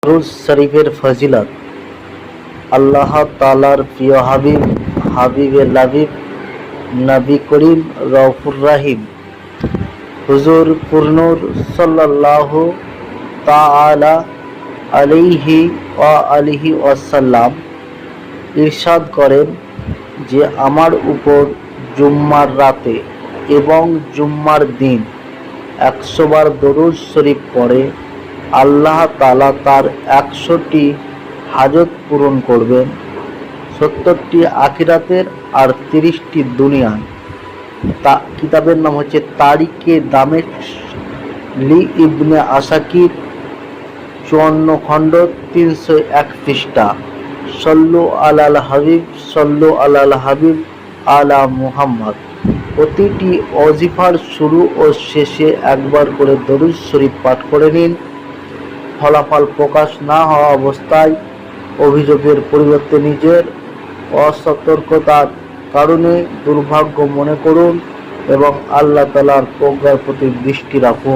দরুদ শরীফের ফজিলত। আল্লাহ তাআলার প্রিয় হাবিব, হাবিবে লাবিব, নবী করিম রউফুর রাহিম হুজুর পুরনুর সাল্লাল্লাহু তাআলা আলাইহি ওয়া আলিহি ওয়াসাল্লাম ইরশাদ করেন যে আমার উপর জুম্মার রাতে এবং জুম্মার দিন 100 বার দরুদ শরীফ পড়ে আল্লাহ তাআলা তার 100টি হাজত পূরণ করবেন, 70টি আখিরাতের আর 30টি দুনিয়ার। কিতাবের নাম হচ্ছে তারিকে দামেস্ক লি ইবনে আসাকির, 54 খণ্ড, 301 পৃষ্ঠা। সল্লু আলাল হাবিব, সল্লু আলাল হাবিব আলা মুহাম্মদ। প্রতিটি ওয়াজিফার শুরু ও শেষে একবার করে দরুদ শরীফ পাঠ করে নিন। ফলাফল প্রকাশ না হওয়া অবস্থায় অভিযোগের পরিবর্তে নিজের অসতর্কতার কারণে দুর্ভাগ্য মনে করুন এবং আল্লাহ তাআলার প্রজ্ঞার প্রতি দৃষ্টি রাখুন।